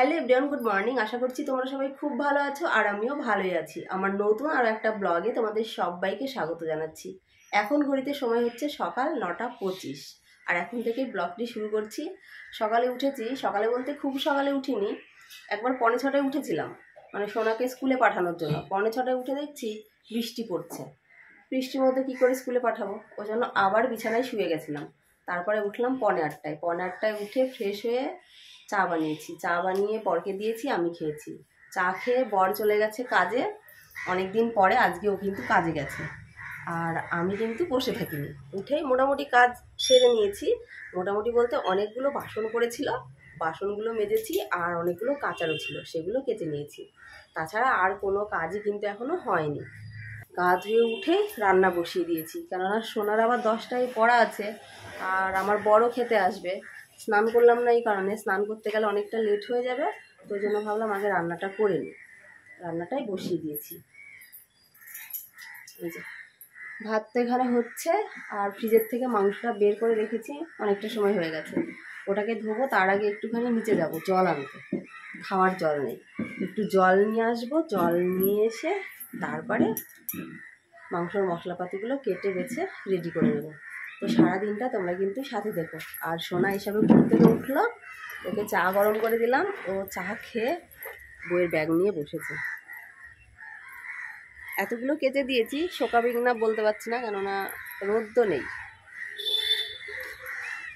Hello everyone, good morning. আশা করছি তোমরা সবাই খুব ভালো আছো আর আমিও ভালোই আছি। আমার নতুন আর একটা ব্লগে তোমাদের সবাইকে স্বাগত জানাচ্ছি। এখন ঘড়িতে সময় হচ্ছে সকাল 9:25 আর এখন থেকেই ব্লগটি শুরু করছি। সকালে উঠেছি, সকালে বলতে খুব সকালে উঠিনি, একবার 5:45 উঠেছিলাম, মানে সোনাকে স্কুলে পাঠানোর জন্য। 5:45 উঠে দেখছি বৃষ্টি পড়ছে। বৃষ্টির মধ্যে কী করে স্কুলে পাঠাবো, ওই জন্য আবার বিছানায় শুয়ে গেছিলাম। তারপরে উঠলাম 8:45। 8:45 উঠে ফ্রেশ হয়ে চা বানিয়েছি, চা বানিয়ে বরকে দিয়েছি, আমি খেয়েছি। চা খেয়ে বর চলে গেছে কাজে, অনেক দিন পরে আজকে ও কিন্তু কাজে গেছে। আর আমি কিন্তু বসে থাকিনি, উঠেই মোটামুটি কাজ সেরে নিয়েছি। মোটামুটি বলতে অনেকগুলো বাসন পড়েছিল, বাসনগুলো মেজেছি, আর অনেকগুলো কাচারও ছিল, সেগুলো কেচে নিয়েছি। তাছাড়া আর কোনো কাজই কিন্তু এখনও হয়নি। গা ধুয়ে উঠে রান্না বসিয়ে দিয়েছি, কেননা সোনার আবার 10টায় পড়া আছে আর আমার বড়ও খেতে আসবে। স্নান করলাম না এই কারণে, স্নান করতে গেলে অনেকটা লেট হয়ে যাবে, তো ওই জন্য ভাবলাম আগে রান্নাটা করে নিই। রান্নাটাই বসিয়ে দিয়েছি। এই যে ভাত তো এখানে হচ্ছে, আর ফ্রিজের থেকে মাংসটা বের করে রেখেছি, অনেকটা সময় হয়ে গেছে। ওটাকে ধোবো, তার আগে একটুখানি নিচে যাব জল আনতে, খাওয়ার জল নেই। একটু জল নিয়ে আসবো, জল নিয়ে এসে তারপরে মাংসর মশলাপাতিগুলো কেটে বেছে রেডি করে নেবো। তো সারাদিনটা তোমরা কিন্তু সাথে দেখো। আর সোনা হিসাবে ঘুম থেকে উঠলো, ওকে চা গরম করে দিলাম, ও চা খেয়ে বইয়ের ব্যাগ নিয়ে বসেছে। এতগুলো কেটে দিয়েছি, শোকাবে কিনা বলতে পারছি না, কেননা রোদ তো নেই।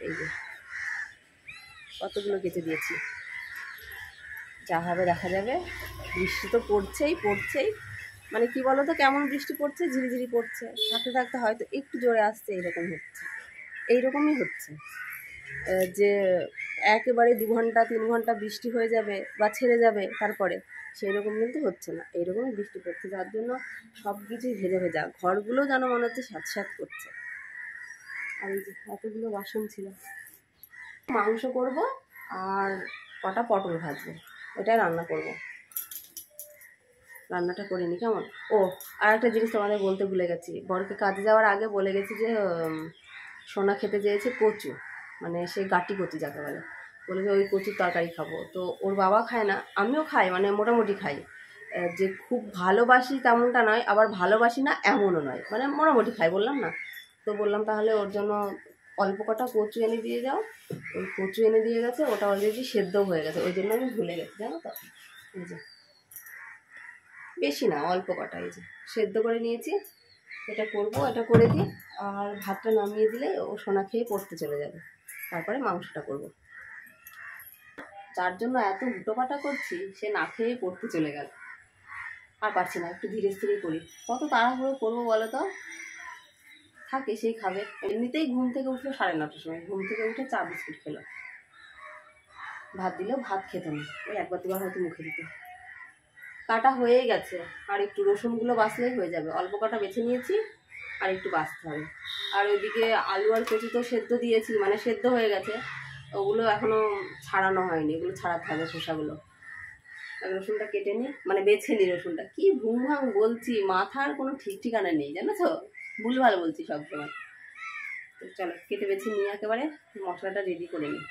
এই যে কতগুলো কেটে দিয়েছি, যা হবে দেখা যাবে। বৃষ্টি তো পড়ছেই। মানে কি বলো তো, কেমন বৃষ্টি পড়ছে, ঝিরিঝিরি পড়ছে, থাকতে থাকতে হয়তো একটু জোরে আসছে, এইরকমই হচ্ছে যে একেবারে 2 ঘন্টা 3 ঘন্টা বৃষ্টি হয়ে যাবে বা ছেড়ে যাবে, তারপরে সেই রকম কিন্তু হচ্ছে না, এইরকমই বৃষ্টি পড়ছে, যার জন্য সব কিছুই ভেজা, ঘরগুলো যেন মনে হচ্ছে স্যাঁতস্যাঁত করছে। আর এই যে এতগুলো বাসন ছিল। মাংস করব আর কটা পটল ভাজবো, ওটাই রান্না করব। রান্নাটা করে নি কেমন। ও আর একটা জিনিস তোমাদের বলতে ভুলে গেছি, বরকে কাজে যাওয়ার আগে বলে গেছি যে সোনা খেতে চেয়েছে কচু, মানে সেই গাটি কচু যাকে বলে যে ওই কচুর তরকারি খাবো। তো ওর বাবা খায় না, আমিও খাই, মানে মোটামুটি খাই, যে খুব ভালোবাসি তেমনটা নয়, আবার ভালোবাসি না এমনও নয়, মানে মোটামুটি খাই, বললাম না। তো বললাম তাহলে ওর জন্য অল্প কটা কচু এনে দিয়ে যাও। ওই কচু এনে দিয়ে গেছে, ওটা অলরেডি সেদ্ধ হয়ে গেছে, ওই জন্য আমি ভুলে গেছি, জানো তো। এই যে বেশি না, অল্প কটা, এই যে সেদ্ধ করে নিয়েছি। এটা করব, এটা করে দিই, আর ভাতটা নামিয়ে দিলে ও সোনা খেয়ে পড়তে চলে যাবে। তারপরে মাংসটা করব। যার জন্য এত হুটোপাটা করছি, সে না খেয়ে পড়তে চলে গেল। আর পারছি না, একটু ধীরে স্থিরে করি, কত তাড়াহুড়ো করবো বলো তো। থাকে সেই খাবে। এমনিতেই ঘুম থেকে উঠলো 9:30টার সময়, ঘুম থেকে উঠে চা বিস্কুট খেলো। ভাত দিলেও ভাত খেত না, ওই একবার দুবার হয়তো মুখে দিত। কাটা হয়ে গেছে, আর একটু রসুনগুলো বাছলেই হয়ে যাবে। অল্প কটা বেছে নিয়েছি, আর একটু বাছতে হবে। আর ওইদিকে আলু আর কচু তো সেদ্ধ দিয়েছি, মানে সেদ্ধ হয়ে গেছে, ওগুলো এখনও ছাড়ানো হয়নি, এগুলো ছাড়াতে হবে, খোসাগুলো। রসুনটা কেটে নিই, মানে বেছে নিই রসুনটা। কি ভুমভাং বলছি, মাথার কোনো ঠিক ঠিকানা নেই, জানো তো, ভুলভাল বলছি সবসময়। তো চলো কেটে বেছে নিয়ে একেবারে মশলাটা রেডি করে নিই।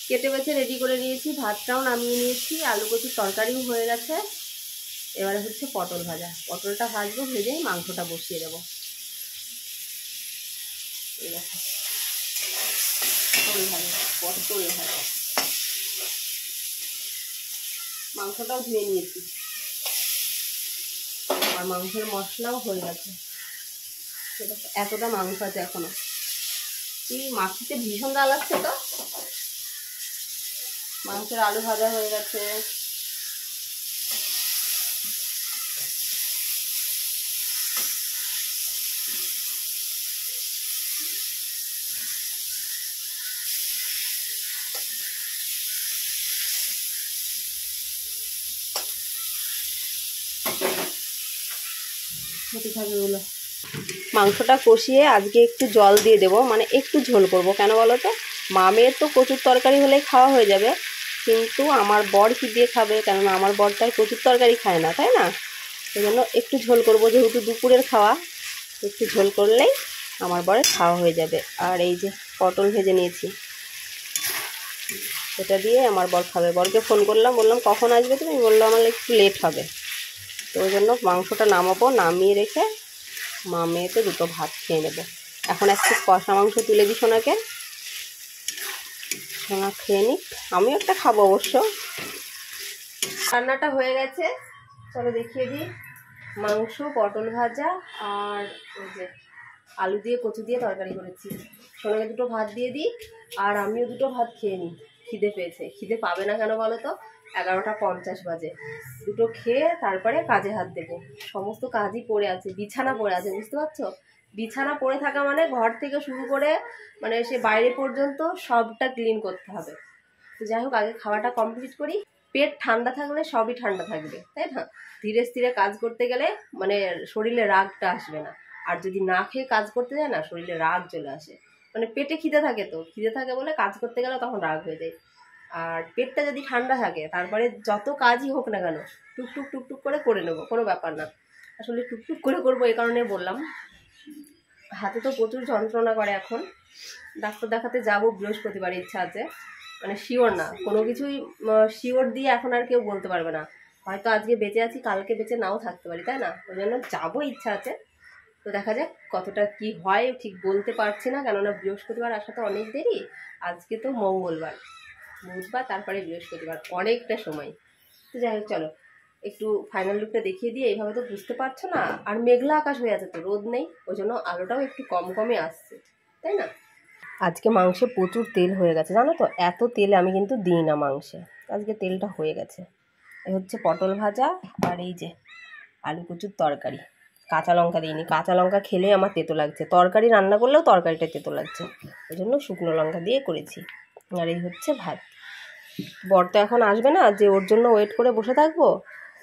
কেটে বেছে রেডি করে নিয়েছি, ভাতটাও নামিয়ে নিয়েছি, আলু কচুর তরকারিও হয়ে গেছে। এবারে হচ্ছে পটল ভাজা, পটলটা ভাজবো, ভেজে মাংসটা বসিয়ে দেবো। এই দেখো পটল ভাজা, মাংসটাও ধুয়ে নিয়েছি, আর মাংসের মশলাও হয়ে গেছে। এতটা মাংস আছে এখনো, কি মাখিতে ভীষণ গা লাগছে তো। মাংসের আলু ভাজা হয়ে গেছে। মাংসটা কষিয়ে আজকে একটু জল দিয়ে দেবো, মানে একটু ঝোল করব। কেন বলো তো, মামের তো কচুর তরকারি হলেই খাওয়া হয়ে যাবে, কিন্তু আমার বর কি দিয়ে খাবে, কেননা আমার বর তার কচুর তরকারি খায় না, তাই না। সেই জন্য একটু ঝোল করব, যেহেতু দুপুরের খাওয়া, একটু ঝোল করলেই আমার বরের খাওয়া হয়ে যাবে। আর এই যে পটল ভেজে নিয়েছি, এটা দিয়ে আমার বর খাবে। বরকে ফোন করলাম, বললাম কখন আসবে তুমি? বললো আমার একটু লেট হবে। তো ওই জন্য মাংসটা নামাবো, নামিয়ে রেখে মা মেয়েতে দুটো ভাত খেয়ে নেবো। এখন একটু কষা মাংস তুলে দিই সোনাকে, সোনা খেয়ে নিক, আমিও একটা খাবো অবশ্য। রান্নাটা হয়ে গেছে, চলো দেখিয়ে দিই। মাংস, পটল ভাজা আর ওই যে আলু দিয়ে কচু দিয়ে তরকারি করেছি। সোনাকে দুটো ভাত দিয়ে দিই আর আমিও দুটো ভাত খেয়ে নিই। খিদে পেয়েছে। খিদে পাবে না কেন বলো তো? 11টা 50 বাজে। দুটো খেয়ে তারপরে কাজে হাত দেবো। সমস্ত কাজই পড়ে আছে, বিছানা পড়ে আছে, বুঝতে পারছো? বিছানা পড়ে থাকা মানে ঘর থেকে শুরু করে মানে সে বাইরে পর্যন্ত সবটা ক্লিন করতে হবে। তো যাই হোক, আগে খাওয়াটা কমপ্লিট করি। পেট ঠান্ডা থাকলে সবই ঠান্ডা থাকবে, তাই না? ধীরে স্থিরে কাজ করতে গেলে মানে শরীরে রাগটা আসবে না। আর যদি না খেয়ে কাজ করতে যায় না, শরীরে রাগ চলে আসে। মানে পেটে খিদে থাকে, তো খিদে থাকে বলে কাজ করতে গেলে তখন রাগ হয়ে যায়। আর পেটটা যদি ঠান্ডা থাকে তারপরে যত কাজই হোক না কেন টুকটুক টুকটুক করে নেবো, কোনো ব্যাপার না। আসলে টুকটুক করে করবো এই কারণে বললাম। হাতে তো প্রচুর যন্ত্রণা করে এখন। ডাক্তার দেখাতে যাবো বৃহস্পতিবার, ইচ্ছা আছে। মানে শিওর না, কোনো কিছুই শিওর দিয়ে এখন আর কেউ বলতে পারবে না। হয়তো আজকে বেঁচে আছি, কালকে বেঁচে নাও থাকতে পারি, তাই না? ওই জন্য যাবো, ইচ্ছা আছে। তো দেখা যাক কতটা কি হয়, ঠিক বলতে পারছি না, কেননা বৃহস্পতিবার আসা তো অনেক দেরি। আজকে তো মঙ্গলবার, বুধবার, তারপরে বৃহস্পতিবার, অনেকটা সময়। তো যাই হোক, চলো একটু ফাইনাল লুকটা দেখিয়ে দিয়ে। এইভাবে তো বুঝতে পারছো না, আর মেঘলা আকাশ হয়ে আছে, তো রোদ নেই, ওই জন্য আলোটাও একটু কম কমে আসছে, তাই না? আজকে মাংসে প্রচুর তেল হয়ে গেছে, জানো তো? এত তেলে আমি কিন্তু দিই না মাংসে, আজকে তেলটা হয়ে গেছে। এই হচ্ছে পটল ভাজা আর এই যে আলু কচুর তরকারি। কাঁচা লঙ্কা দিইনি, কাঁচা লঙ্কা খেলে আমার তেতো লাগছে। তরকারি রান্না করলেও তরকারিটা তেতো লাগছে, ওই জন্য শুকনো লঙ্কা দিয়ে করেছি। আর এই হচ্ছে ভাত। বর তো এখন আসবে না যে ওর জন্য ওয়েট করে বসে থাকবো।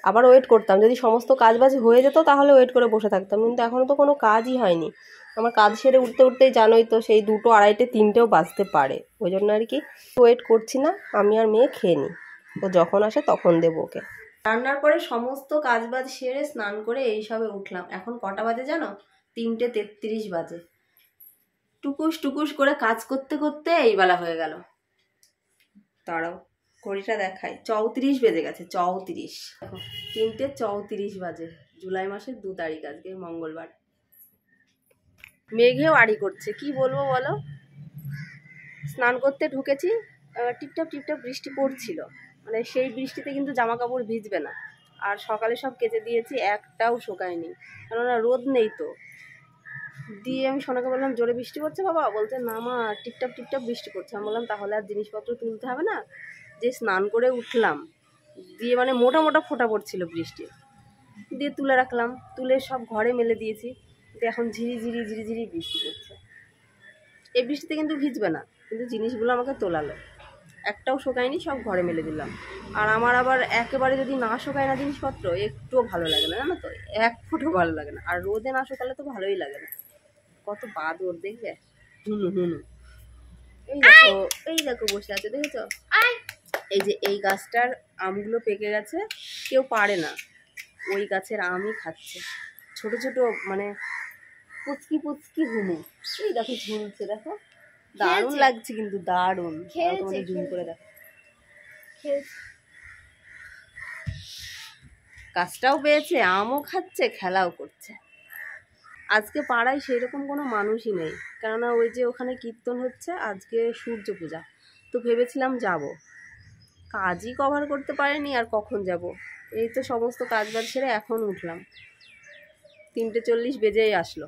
আবার ওয়েট করতাম, যদি সমস্ত কাজবাজ হয়ে যেত তাহলে ওয়েট করে বসে থাকতাম, কিন্তু এখনও তো কোনো কাজই হয়নি। আমার কাজ সেরে উঠতে উঠতেই জানোই তো, সেই 2টো 2:30 3টেও বাজতে পারে। ওই জন্য আর কি ওয়েট করছি না, আমি আর মেয়ে খেয়ে নিই। ও যখন আসে তখন দেবো ওকে। রান্নার পরে সমস্ত কাজবাজ সেরে স্নান করে এইসবে উঠলাম। এখন কটা বাজে জানো? 3টে 33 বাজে। টুকুস টুকুস করে কাজ করতে করতে এই বেলা হয়ে গেল। দাঁড়াও ঘড়িটা দেখাই, 34 বেজে গেছে, 34। দেখো 3টে 34 বাজে। জুলাই মাসের 2 তারিখ, আজকে মঙ্গলবার। মেঘেও আড়ি করছে, কি বলবো বলো। স্নান করতে ঢুকেছি, টিপটাপ টিপটাপ বৃষ্টি পড়ছিল। মানে সেই বৃষ্টিতে কিন্তু জামা কাপড় ভিজবে না। আর সকালে সব কেচে দিয়েছি, একটাও শোকায়নি, কেননা রোদ নেই তো। দিয়ে আমি সোনাকে বললাম জোরে বৃষ্টি পড়ছে বাবা, বলছে না মা টিপটাপ টিপটাপ বৃষ্টি পড়ছে। আমি বললাম তাহলে আর জিনিসপত্র তুলতে হবে না। যে স্নান করে উঠলাম, দিয়ে মানে মোটা মোটা ফোঁটা পড়ছিল বৃষ্টি, দিয়ে তুলে রাখলাম, তুলে সব ঘরে মেলে দিয়েছি। এখন ঝিরি ঝিরি ঝিরি ঝিরি বৃষ্টি পড়ছে। এই বৃষ্টিতে কিন্তু ভিজবে না, কিন্তু জিনিসগুলো আমাকে তোলালো। একটাও শোকায়নি, সব ঘরে মেলে দিলাম। আর আমার আবার একেবারে যদি না শোকায় না জিনিসপত্র, একটুও ভালো লাগে না, জানো তো? এক ফুটও ভালো লাগে না। আর রোদে না শোকালে তো ভালোই লাগে না। কত বাদর দেখবে, হুনু হুনু। এই দেখো, এই দেখো বসে আছে, দেখেছো? এই যে এই গাছটার আমগুলো পেকে গেছে, কেউ পারে না, ওই গাছের আমই খাচ্ছে। ছোট ছোট মানে পুচকি পুচকি হুনু। এই দেখো ঝুলছে, দেখো দারুণ লাগছে কিন্তু, দারুণ। তোমাদের জুম করে দেখো, গাছটাও পেয়েছে, আমও খাচ্ছে, খেলাও করছে। আজকে পাড়ায় সেই রকম কোনো মানুষই নেই, কেননা ওই যে ওখানে কীর্তন হচ্ছে, আজকে সূর্য পূজা। তো ভেবেছিলাম যাব, কাজই কভার করতে পারিনি, আর কখন যাব। এই তো সমস্ত কাজবাজ সেরে এখন উঠলাম, 3টে 40 বেজেই আসলো।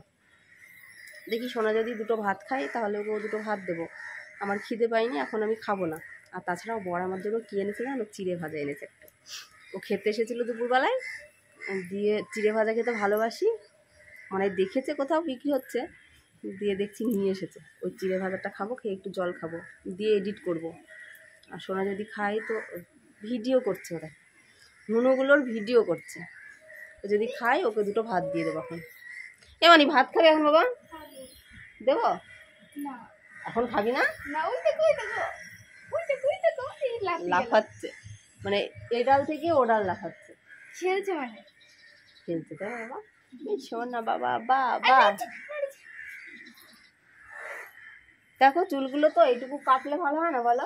দেখি সোনা যদি দুটো ভাত খাই তাহলে ওকে দুটো ভাত দেবো। আমার খিদে পাইনি, এখন আমি খাবো না। আর তাছাড়াও বড় আমার জন্য কী এনেছে জানো? চিড়ে ভাজা এনেছে একটা। ও খেতে এসেছিলো দুপুরবেলায়, দিয়ে চিড়ে ভাজা খেতে ভালোবাসি, মানে দেখেছে কোথাও বিক্রি হচ্ছে, দিয়ে দেখছি নিয়ে এসেছে। ওই চিড়ে ভাজাটা খাবো, খেয়ে একটু জল খাবো, দিয়ে এডিট করব। আর সোনা যদি খাই তো ভিডিও করছে, ওরা নুনুগুলোর ভিডিও করছে। ও যদি খাই ওকে দুটো ভাত দিয়ে দেবো এখন। মানে ভাত খাবে এখন বাবা? দেবো না এখন? খাবি না? লাফাচ্ছে, মানে এই ডাল থেকে ও ডাল লাফাচ্ছে, খেলছে, মানে খেলছে, তাই বাবা? শোন না বাবা, বাবা দেখো চুলগুলো তো এইটুকু কাটলে ভালো হয় না বলো?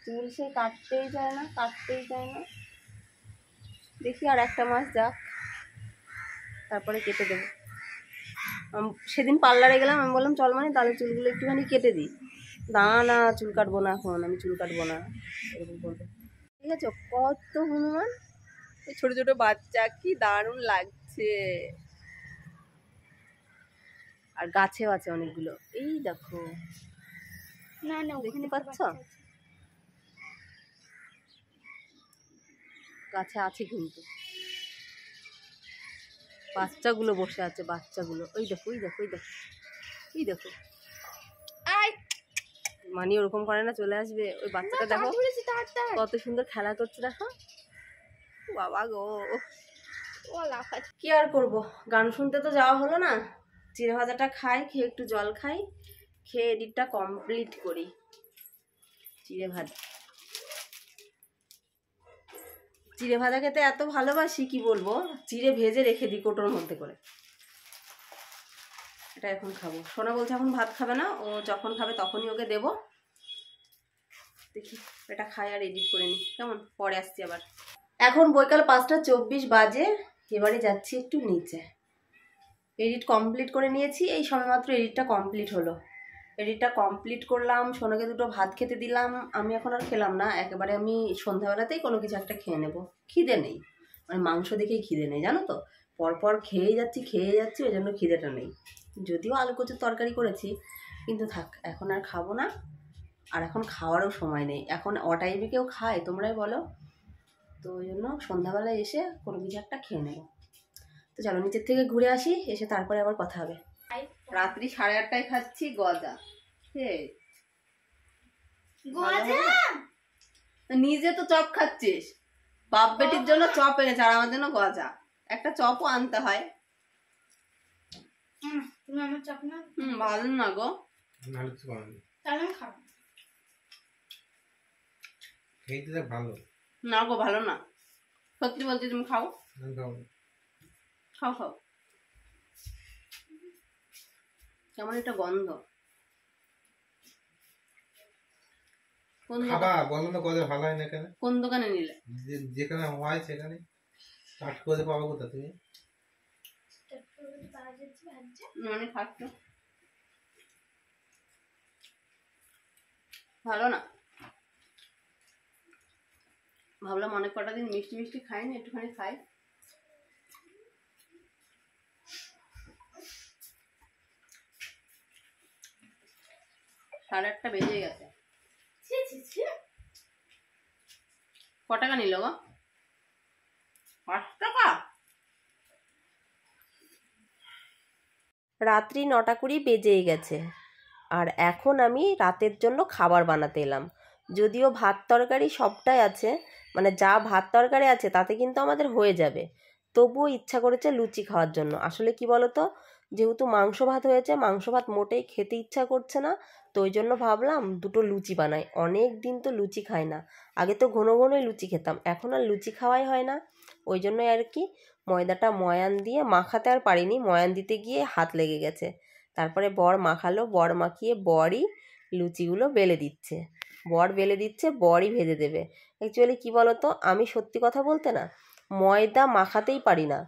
চুল সে কাটতেই যায় না, কাটতেই যায় না। দেখি আর একটা মাস যাক, তারপরে কেটে দেবো। সেদিন পার্লারে গেলাম, আমি বললাম চল মানে তাহলে চুলগুলো একটুখানি কেটে দিই। না চুল কাটবো না, এখন আমি চুল কাটবো না, এরকম বলবে। ঠিক আছে, কত হনুমান, এই ছোট ছোট বাচ্চা, কি দারুণ লাগছে। আর গাছেও আছে অনেকগুলো, এই দেখো, না না দেখতে পাচ্ছ, গাছে আছে কিন্তু বাচ্চাগুলো বসে আছে, বাচ্চাগুলো ওই দেখো ওই দেখো ওই দেখো ওই দেখো। মানি ওরকম করে না, চলে আসবে। ওই বাচ্চাটা দেখো কত সুন্দর খেলা করছে, দেখো বাবা গো। কি আর করব, গান শুনতে তো যাওয়া হলো না। চিড়ে ভাজাটা খাই, খেয়ে একটু জল খাই, খেয়ে এডিটটা কমপ্লিট করি। চিড়ে ভাজা, চিড়ে ভাজা খেতে এত ভালোবাসি কি বলবো। চিড়ে ভেজে রেখে দিই কোটোর মধ্যে করে। এটা এখন খাবো। সোনা বলছে এখন ভাত খাবে না, ও যখন খাবে তখনই ওকে দেবো। দেখি এটা খাই আর এডিট করে নিই, কেমন, পরে আসছি আবার। এখন বৈকাল 5:24 বাজে, এবারে যাচ্ছি একটু নিচে। এডিট কমপ্লিট করে নিয়েছি, এই সবেমাত্র এডিটটা কমপ্লিট হলো। এডিটটা কমপ্লিট করলাম, সোনাকে দুটো ভাত খেতে দিলাম। আমি এখন আর খেলাম না, একেবারে আমি সন্ধ্যাবেলাতেই কোনো কিছু একটা খেয়ে নেবো। খিদে নেই, মানে মাংস দেখেই খিদে নেই, জানো তো। পরপর খেয়ে যাচ্ছি, ওই জন্য খিদেটা নেই। যদিও আলু কচুর তরকারি করেছি, কিন্তু থাক, এখন আর খাবো না। আর এখন খাওয়ারও সময় নেই, এখন টাইমে কেউ খায় তোমরাই বলো। তো ওই জন্য সন্ধ্যাবেলায় এসে কোনো কিছু একটা খেয়ে নেবো। তো চলো নিচের থেকে ঘুরে আসি, এসে তারপরে আবার কথা হবে। রাত্রি 8:30টায় খাচ্ছি গজা। নিজে তো চপ খাচ্ছিস, বাপ বেটির জন্য চপ এনেছে আর আমার জন্য গজা। একটা চপও আনতে হয়। তুমি আমার চপ না? ভালো না গো, তাহলে খাবো। খেতে ভালো না গো, ভালো না, সত্যি বলছি। তুমি খাও খাও খাও। কেমন একটা গন্ধ। খাবা বলো না, গজা ভালো হয় না কেন? কোন দোকানে নিলে? যেখানে হয় সেখানে। কাট করে পাবো কোথা তুমি? মানে খাচ্ছ ভালো না। ভাবলাম অনেক কটা দিন মিষ্টি মিষ্টি খাইনি, একটুখানি খাই। সাড়ে 8টা বেজে গেছে। ক টাকা নিল গো? 5 টাকা। রাত্রি 9:20 বেজেই গেছে, আর এখন আমি রাতের জন্য খাবার বানাতে এলাম। যদিও ভাত তরকারি সবটাই আছে, মানে যা ভাত তরকারি আছে তাতে কিন্তু আমাদের হয়ে যাবে, তবুও ইচ্ছা করেছে লুচি খাওয়ার জন্য। আসলে কি বলো তো, যেহেতু মাংস ভাত হয়েছে, মাংস ভাত মোটেই খেতে ইচ্ছা করছে না, তো ওই জন্য ভাবলাম দুটো লুচি বানাই। অনেক দিন তো লুচি খাই না, আগে তো ঘন ঘনই লুচি খেতাম, এখন আর লুচি খাওয়াই হয় না। ওই জন্যই আর কি ময়দাটা ময়ান দিয়ে মাখাতে আর পারিনি, ময়ান দিতে গিয়ে হাত লেগে গেছে। তারপরে বর মাখালো, বর মাখিয়ে বরই লুচিগুলো বেলে দিচ্ছে। বর বেলে দিচ্ছে, বরই ভেজে দেবে। অ্যাকচুয়ালি কী বলো তো, আমি সত্যি কথা বলতে না, ময়দা মাখাতেই পারি না,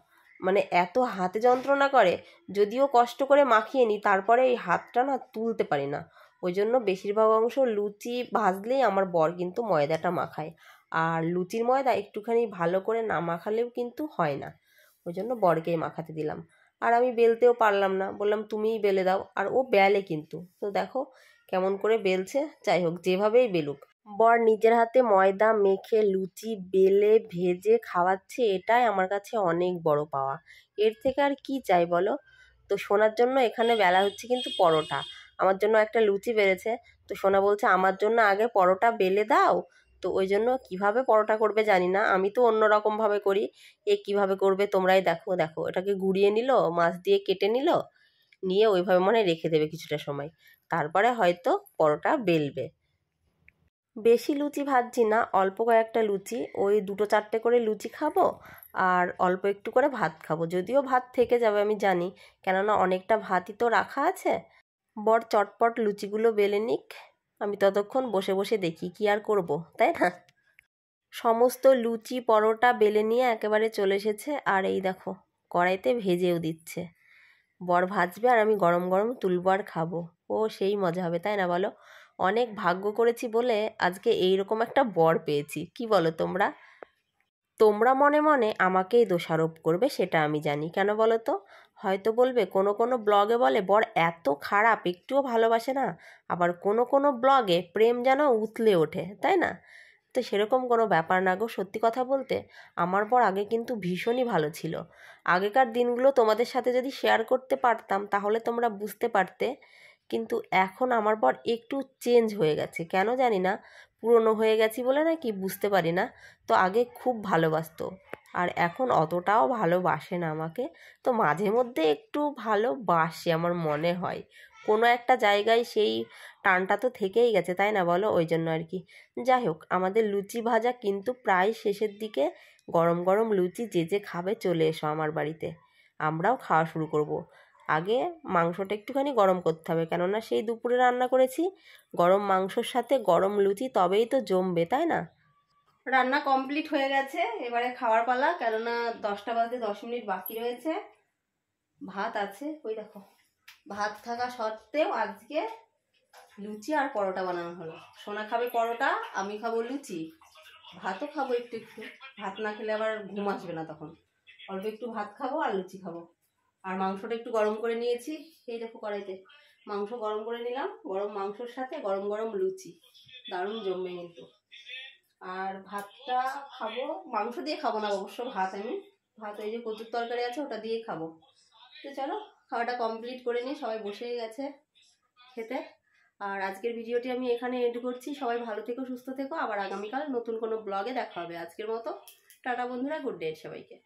মানে এত হাতে যন্ত্রণা করে। যদিও কষ্ট করে মাখিয়ে নিই, তারপরে এই হাতটা না তুলতে পারি না। ওই জন্য বেশিরভাগ অংশ লুচি ভাজলেই আমার বর কিন্তু ময়দাটা মাখায়। আর লুচির ময়দা একটুখানি ভালো করে না মাখালেও কিন্তু হয় না, ওই জন্য বরকেই মাখাতে দিলাম। আর আমি বেলতেও পারলাম না, বললাম তুমিই বেলে দাও, আর ও বেলে কিন্তু। তো দেখো কেমন করে বেলছে, যাই হোক যেভাবেই বেলুক। বর নিজের হাতে ময়দা মেখে লুচি বেলে ভেজে খাওয়াচ্ছে, এটাই আমার কাছে অনেক বড় পাওয়া। এর থেকে আর কি চাই বলো। তো সোনার জন্য এখানে বেলা হচ্ছে কিন্তু পরোটা, আমার জন্য একটা লুচি বেলেছে। তো সোনা বলছে আমার জন্য আগে পরোটা বেলে দাও। তো ওই জন্য কীভাবে পরোটা করবে জানি না, আমি তো অন্য রকমভাবে করি, এ কীভাবে করবে তোমরাই দেখো। দেখো এটাকে গুঁড়িয়ে নিল, মাছ দিয়ে কেটে নিল, নিয়ে ওইভাবে মনে রেখে দেবে কিছুটা সময়, তারপরে হয়তো পরোটা বেলবে। বেশি লুচি ভাজছি না, অল্প কয়েকটা লুচি, ওই 2-4টে করে লুচি খাবো, আর অল্প একটু করে ভাত খাবো। যদিও ভাত থেকে যাবে আমি জানি, কেননা অনেকটা ভাতই তো রাখা আছে। বর চটপট লুচিগুলো বেলে নিক, আমি ততক্ষণ বসে বসে দেখি, কি আর করব, তাই না? সমস্ত লুচি পরোটা বেলে নিয়ে একেবারে চলে এসেছে, আর এই দেখো কড়াইতে ভেজেও দিচ্ছে। বর ভাজবে আর আমি গরম গরম তুলবো আর খাবো। ও সেই মজা হবে, তাই না বলো? অনেক ভাগ্য করেছি বলে আজকে এইরকম একটা বর পেয়েছি, কি বলো তোমরা? তোমরা মনে মনে আমাকেই দোষারোপ করবে, সেটা আমি জানি। কেন বলো তো? হয়তো বলবে কোনো কোনো ব্লগে বলে বর এত খারাপ, একটুও ভালোবাসে না, আবার কোনো কোনো ব্লগে প্রেম যেন উতলে ওঠে, তাই না? তো সেরকম কোনো ব্যাপার না গো। সত্যি কথা বলতে আমার বর আগে কিন্তু ভীষণই ভালো ছিল। আগেকার দিনগুলো তোমাদের সাথে যদি শেয়ার করতে পারতাম তাহলে তোমরা বুঝতে পারতে। কিন্তু এখন আমার বর একটু চেঞ্জ হয়ে গেছে, কেন জানি না, পুরনো হয়ে গেছি বলে না কি বুঝতে পারি না। তো আগে খুব ভালোবাসতো, আর এখন অতটাও ভালোবাসে না আমাকে। তো মাঝে মধ্যে একটু ভালোবাসে আমার মনে হয়, কোনো একটা জায়গায় সেই টানটা তো থেকেই গেছে, তাই না বলো? ওই জন্য আর কি। যাই হোক, আমাদের লুচি ভাজা কিন্তু প্রায় শেষের দিকে। গরম গরম লুচি যে যে খাবে চলে এসো আমার বাড়িতে, আমরাও খাওয়া শুরু করব। আগে মাংসটা একটুখানি গরম করতে হবে, কেননা সেই দুপুরে রান্না করেছি। গরম মাংসর সাথে গরম লুচি তবেই তো জমবে, তাই না? রান্না কমপ্লিট হয়ে গেছে, এবারে খাওয়ার পালা। কেননা 10টা বাজতে 10 মিনিট বাকি রয়েছে। ভাত আছে, ওই দেখো। ভাত থাকা সত্ত্বেও আজকে লুচি আর পরোটা বানানো হলো। সোনা খাবে পরোটা, আমি খাবো লুচি। ভাতও খাবো একটু একটু, ভাত না খেলে আবার ঘুম আসবে না তখন। অল্প একটু ভাত খাবো আর লুচি খাবো। আর মাংসটা একটু গরম করে নিয়েছি, এই দেখো কড়াইতে মাংস গরম করে নিলাম। গরম মাংসর সাথে গরম গরম লুচি, দারুণ জমবে কিন্তু। আর ভাতটা খাবো, মাংস দিয়ে খাবো না অবশ্য, ভাত ওই যে কচুর তরকারি আছে ওটা দিয়ে খাবো। তো চলো খাওয়াটা কমপ্লিট করে নিই, সবাই বসেই গেছে খেতে। আর আজকের ভিডিওটি আমি এখানে এন্ড করছি। সবাই ভালো থেকো, সুস্থ থেকো। আবার আগামীকাল নতুন কোনো ব্লগে দেখা হবে। আজকের মতো টাটা বন্ধুরা, গুড ডে সবাইকে।